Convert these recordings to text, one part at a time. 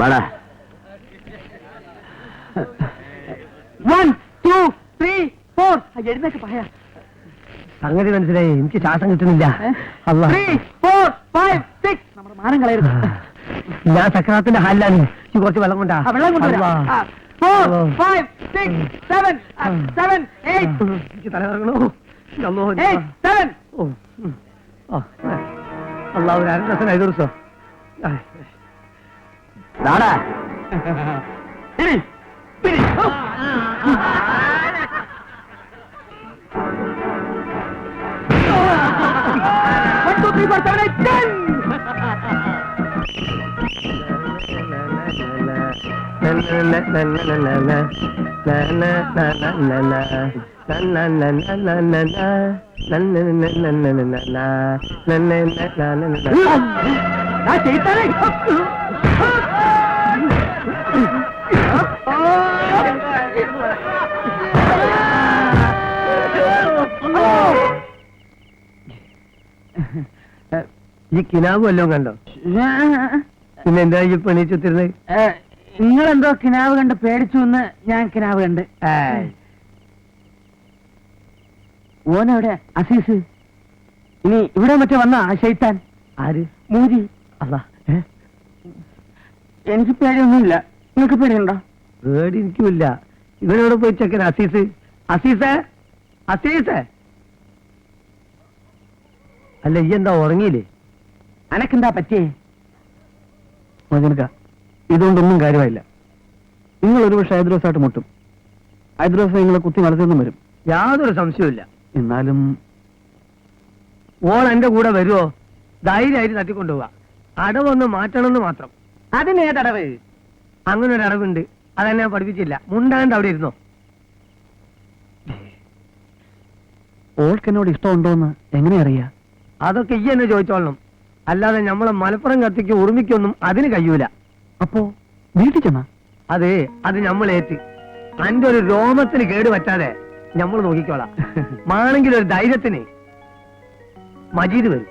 വാടാ. 1 2 3 4 എഴുന്നേക്ക് പറയാ. സംഗതി മനസ്സിലായി. എനിക്ക് ശ്വാസം കിട്ടുന്നില്ല. 3 4 5 6 നമ്മുടെ മാനം കളയരുത്. ഞാൻ സക്രാത്തിന്റെ ഹാലിലാണ്. കുറച്ച് വെള്ളം കൊണ്ടാ. വെള്ളം കൊണ്ടുവരാം. 4 5 6 7 7 8 എനിക്ക് തലകറങ്ങണോ? 8 7 അള്ളാഹു ഒരു അരദസന 5 ദിവസം. നാടാ പിടി പിടി. 1 2 3 4 7 8 10. ഈ കിനാവ് വല്ലതും കണ്ടോ? പിന്നെ എന്താ ഈ പണിച്ചുത്തിരുന്നത്? നിങ്ങളെന്തോ കിനാവ് കണ്ട് പേടിച്ചു എന്ന് ഞാൻ കിനാവ് കണ്ട്. ഓനെവിടെ അസീസ്? ഇനി ഇവിടെ മറ്റേ വന്ന ആ ശൈത്താൻ ആര്? മൂരി. അതാ എനിക്ക് പേടിയൊന്നുമില്ല. നിങ്ങൾക്ക് പേടിയുണ്ടോ? പേടി എനിക്കുമില്ല. ഇവനോട് പോയി ചെക്കൻ അസീസ്. അസീസേ അസീസേ. അല്ല ഈ എന്താ ഉറങ്ങിയില്ലേ? അനക്കെന്താ പറ്റിയേ? മകനക്ക ഇതുകൊണ്ടൊന്നും കാര്യമായില്ല. നിങ്ങൾ ഒരു പക്ഷെ ഹൈദ്രോസായിട്ട് മുട്ടും. ഹൈദ്രോസ് നിങ്ങളെ കുത്തി വളർത്തിയൊന്നും വരും. യാതൊരു സംശയവുമില്ല. എന്നാലും ഓൾ എന്റെ കൂടെ വരുമോ? ധൈര്യമായിട്ട് തട്ടിക്കൊണ്ടുപോവാ. അടവൊന്ന് മാറ്റണമെന്ന് മാത്രം. അതിനേതടവ്? അങ്ങനെ ഒരു അടവുണ്ട്. അതെന്നെ ഞാൻ പഠിപ്പിച്ചില്ല. മുണ്ടാണ്ട് അവിടെ ഇരുന്നോ. ഓൾക്ക് എന്നോട് ഇഷ്ടമുണ്ടോന്ന് എങ്ങനെ അറിയാ? അതൊക്കെ ഈ എന്നെ ചോദിച്ചോളണം. അല്ലാതെ നമ്മളെ മലപ്പുറം കത്തിക്ക് ഉറുമിക്കൊന്നും അതിന് കഴിയൂല. അപ്പോ വീട്ടിൽ ചെന്നാ അത് നമ്മളേറ്റ് അന്റെ ഒരു രോമത്തിന് കേട് പറ്റാതെ നമ്മൾ നോക്കിക്കോളാം. മാണെങ്കിൽ ഒരു ധൈര്യത്തിന് മജീദ് വരും.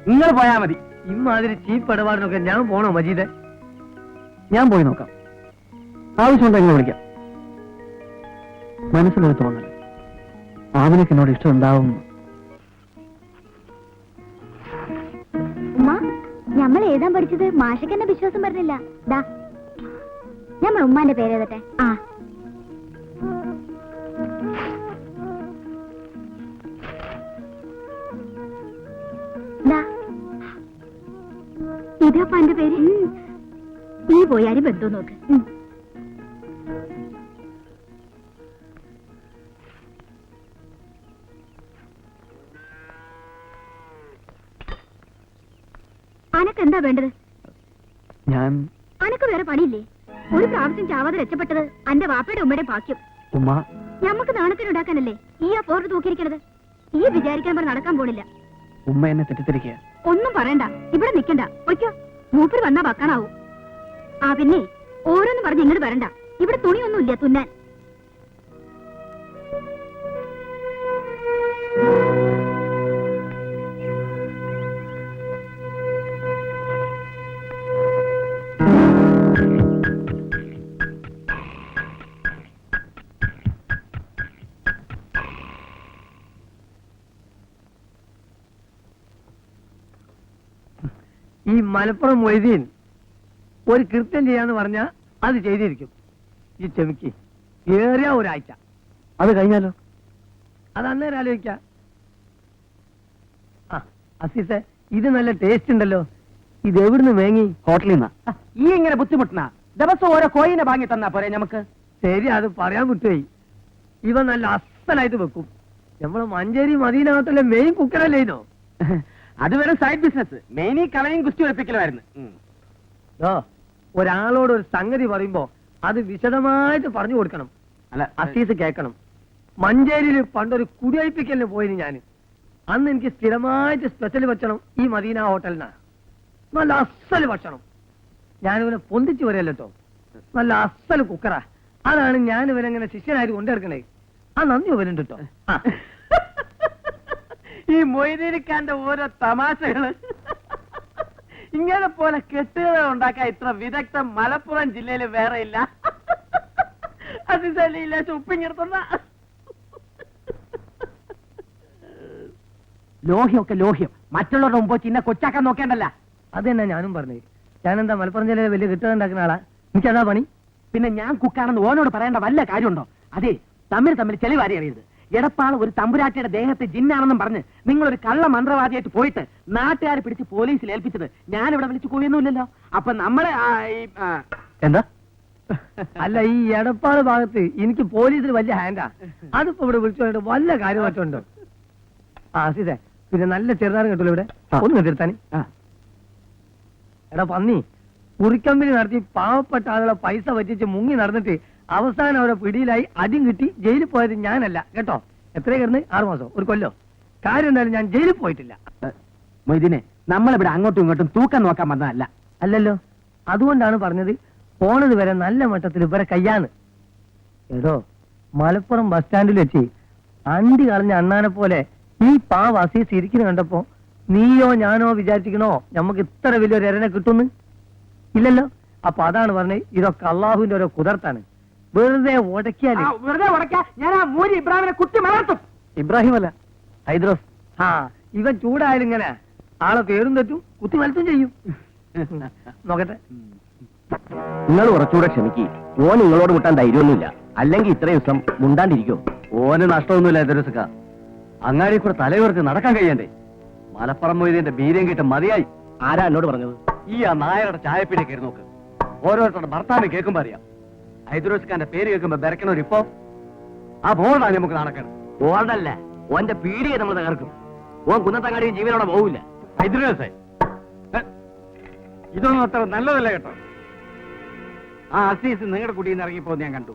നിങ്ങൾ പോയാ മതി. ഇമ്മാതിരി ചീപ്പ് ഇടപാടിനൊക്കെ ഞാൻ പോണോ മജീദെ? ഞാൻ പോയി നോക്കാം. ആവശ്യമുണ്ടോ എങ്ങനെ വിളിക്കാം. മനസ്സിലൊരു തോന്നൽ ആവിനൊക്കെ എന്നോട് ഇഷ്ടം ഉണ്ടാവും. നമ്മൾ എഴുതാൻ പഠിച്ചത് മാഷക്ക് എന്നെ വിശ്വാസം പറഞ്ഞില്ല. ദാ നമ്മൾ ഉമ്മാന്റെ പേര് എഴുതട്ടെ. ആ ഇതാപ്പ എന്റെ പേര്. നീ പോയി ആരും ബന്ധു നോക്ക്. അനക്കെന്താ വേണ്ടത്? അനക്ക് വേറെ പണിയില്ലേ? ഒരു പ്രാവശ്യം ചാവാതെ രക്ഷപ്പെട്ടത് അന്റെ വാപ്പയുടെ ഉമ്മയുടെ ഭാഗ്യം. ഞമ്മക്ക് നാണത്തിനുണ്ടാക്കാനല്ലേ ഈ ആ പോർട്ട് തൂക്കിയിരിക്കണത്. ഈ വിചാരിക്കാൻ പറഞ്ഞ് നടക്കാൻ പോണില്ല. ഉമ്മ എന്നെ തെറ്റിദ്ധരിക്കുക. ഒന്നും പറയണ്ട. ഇവിടെ നിക്കണ്ട. ഒയ്ക്കോ മൂപ്പര് വന്നാ വക്കാനാവൂ. ആ പിന്നെ ഓരോന്നും പറഞ്ഞ് ഇങ്ങോട്ട് വരണ്ട. ഇവിടെ തുണിയൊന്നുമില്ല തുന്നാൻ. ഈ മലപ്പുറം മൊയ്തീൻ ഒരു കൃത്യം ചെയ്യാന്ന് പറഞ്ഞാ അത് ചെയ്തിരിക്കും. ഈ ചെമിക്ക് ഏറിയ ഒരാഴ്ച. അത് കഴിഞ്ഞാലോ? അത് അന്നേരം ആലോചിക്കാം. ആ അസീസെ, ഇത് നല്ല ടേസ്റ്റ് ഉണ്ടല്ലോ. ഇത് എവിടുന്ന് വാങ്ങി? ഹോട്ടലിൽ നിന്നാ. ഈ ഇങ്ങനെ ബുദ്ധിമുട്ടണ ദിവസം ഓരോ കോയിനെ വാങ്ങി തന്നാ പോരെ നമുക്ക്? ശരി, അത് പറയാൻ വിട്ടുപോയി. ഇവ നല്ല അസലായിട്ട് വെക്കും. നമ്മള് മഞ്ചേരി മദീന ഹോട്ടലിലെ മെയിൻ കുക്കറല്ലേനോ? അത് വരെ സൈഡ് ബിസിനസ്. മെയിൻ ഈ കളയും കുസ്തി ഉറപ്പിക്കലായിരുന്നു. ഒരാളോട് ഒരു സംഗതി പറയുമ്പോ അത് വിശദമായിട്ട് പറഞ്ഞു കൊടുക്കണം. അല്ല അസീസ് കേൾക്കണം. മഞ്ചേരിയിൽ പണ്ടൊരു കുടിയഴിപ്പിക്കലിന് പോയിന് ഞാൻ. അന്ന് എനിക്ക് സ്ഥിരമായിട്ട് സ്പെഷ്യൽ ഭക്ഷണം ഈ മദീന ഹോട്ടലിനാണ്. നല്ല അസല് ഭക്ഷണം. ഞാനിവനെ പൊന്തിച്ചു വരല്ലോ. നല്ല അസല് കുക്കറാ. അതാണ് ഞാൻ ഇവരെങ്ങനെ ശിഷ്യനായിട്ട് കൊണ്ടെടുക്കണേ. ആ നന്ദി ഇവരുണ്ട് കേട്ടോ. ഈ മൊയ്തീനിക്കാന്റെ ഓരോ തമാശകള് ഇങ്ങനെ പോലെ കെട്ടുകൾ ഉണ്ടാക്കാൻ ഇത്ര വിദഗ്ധം മലപ്പുറം ജില്ലയിൽ വേറെ ഇല്ല. അതില്ല ഉപ്പിങ്ങിർത്തുന്ന ലോഹ്യമൊക്കെ ലോഹ്യം. മറ്റുള്ളവരുടെ മുമ്പ് ചിന്ന കൊച്ചാക്കാൻ നോക്കേണ്ടല്ല. അത് തന്നെ ഞാനും പറഞ്ഞേ. ഞാനെന്താ മലപ്പുറം ജില്ലയിൽ വലിയ കെട്ടുക ഉണ്ടാക്കുന്ന ആളാ. എനിക്കതാ പണി. പിന്നെ ഞാൻ കുക്കാണെന്ന് ഓനോട് പറയേണ്ട വല്ല കാര്യമുണ്ടോ? അതെ, തമ്മിൽ ചെളിവാരി അറിയരുത്. എടപ്പാൾ ഒരു തമ്പുരാട്ടിയുടെ ദേഹത്ത് ജിന്നാണെന്നും പറഞ്ഞ് നിങ്ങളൊരു കള്ള മന്ത്രവാദിയായിട്ട് പോയിട്ട് നാട്ടുകാരെ പിടിച്ച് പോലീസിൽ ഏൽപ്പിച്ചത് ഞാനിവിടെ വിളിച്ചു പോയൊന്നുമില്ലല്ലോ. അപ്പൊ നമ്മളെ എന്താ അല്ല, ഈ എടപ്പാട് ഭാഗത്ത് എനിക്ക് പോലീസിൽ വലിയ ഹാൻഡാ. അതിപ്പോ ഇവിടെ വിളിച്ചു വല്ല കാര്യമായിട്ടുണ്ടോ? അസീസേ, പിന്നെ നല്ല ചെറുതാരം കിട്ടുമല്ലോ ഇവിടെ. ഒന്ന് നിർത്താൻ. എടാ പന്നി, കുറിക്കമ്പനി നടത്തി പാവപ്പെട്ട ആളുകളെ പൈസ പറ്റിച്ച് മുങ്ങി നടന്നിട്ട് അവസാനം അവരെ പിടിയിലായി അടിയും കിട്ടി ജയിലിൽ പോയത് ഞാനല്ല കേട്ടോ. എത്ര കിടന്ന് 6 മാസം, ഒരു കൊല്ലോ. കാര്യം എന്തായാലും ഞാൻ ജയിലിൽ പോയിട്ടില്ല. മൊയ്തീനെ, നമ്മളിവിടെ അങ്ങോട്ടും ഇങ്ങോട്ടും തൂക്കം നോക്കാൻ വന്നതല്ല. അല്ലല്ലോ, അതുകൊണ്ടാണ് പറഞ്ഞത് പോണത് വരെ നല്ല മട്ടത്തിൽ ഇവരെ കയ്യാന്ന്. എടോ, മലപ്പുറം ബസ് സ്റ്റാൻഡിൽ വെച്ച് അണ്ടി കളഞ്ഞ അണ്ണാനെ പോലെ ഈ പാവാസി സിരിക്കുന്നു കണ്ടപ്പോ നീയോ ഞാനോ വിചാരിച്ചിക്കണോ നമുക്ക് ഇത്ര വലിയൊരു എരനെ കിട്ടുന്നു? ഇല്ലല്ലോ. അപ്പൊ അതാണ് പറഞ്ഞത്, ഇതൊക്കെ അള്ളാഹുവിന്റെ ഓരോ കുതിർത്താണ്. വെറുതെ ഉടക്കിയാല് വെറുതെ ഉടക്കാ ഞാൻ ആ മൂരി ഇബ്രാഹിമിനെ കുത്തി മലർത്തും. ഇബ്രാഹിം അല്ല, ഹൈദ്രോസ്. ഇവൻ ചൂടായാലും ഇങ്ങനെ ആളെ പേരും തെറ്റും കുത്തി മലത്തും ചെയ്യും. നോക്കട്ടെ. നിങ്ങൾ കുറച്ചുകൂടെ ക്ഷമിക്ക്. ഓൻ നിങ്ങളോട് മുട്ടാൻ ധൈര്യമൊന്നുമില്ല. അല്ലെങ്കിൽ ഇത്രയും ദിവസം മുണ്ടാണ്ടിരിക്കും. ഓന് നഷ്ടമൊന്നുമില്ല ദരസക്ക. അങ്ങാടി കൂടെ തലയുയർത്തി നടക്കാൻ കഴിയണ്ടേ? മലപ്പുറം മൊയ്തീന്റെ ബീര്യം കിട്ട മതിയായി. ആരാ എന്നോട് പറഞ്ഞത്? ഈ ആ നായരുടെ ചായപ്പീടി കയറി നോക്ക്. ഓരോരുത്തരുടെ ഭർത്താവിനെ കേൾക്കുമ്പോ അറിയാം. ഹൈദ്രോസ്ഖാന്റെ പേര് കേൾക്കുമ്പോ ബെരക്കണോരിപ്പോ ആ ബോർഡാണ് നമുക്ക് നടക്കണം. ഓർഡല്ല, ഓന്റെ പീടിയെ നമ്മൾ തകർക്കും. ഓൻ കുന്നത്തങ്ങാടി ജീവനോടെ പോവില്ല. ഹൈദ്രോസേ, ഇതൊന്നും അത്ര നല്ലതല്ല കേട്ടോ. ആ അസീസ് നിങ്ങളുടെ കുടിയിൽ നിന്ന് ഇറങ്ങിപ്പോ ഞാൻ കണ്ടു.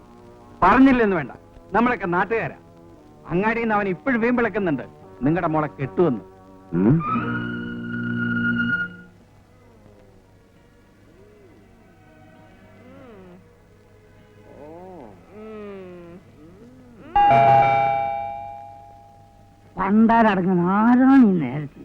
പറഞ്ഞില്ലെന്ന് വേണ്ട, നമ്മളൊക്കെ നാട്ടുകാരാ. അങ്ങാടിയിൽ നിന്ന് അവൻ ഇപ്പോഴും വീമ്പിളക്കുന്നുണ്ട് നിങ്ങളുടെ മോളെ കെട്ടുവെന്ന്. പണ്ടാരടങ്ങുന്ന ആരാണ് ഈ നേരത്തെ?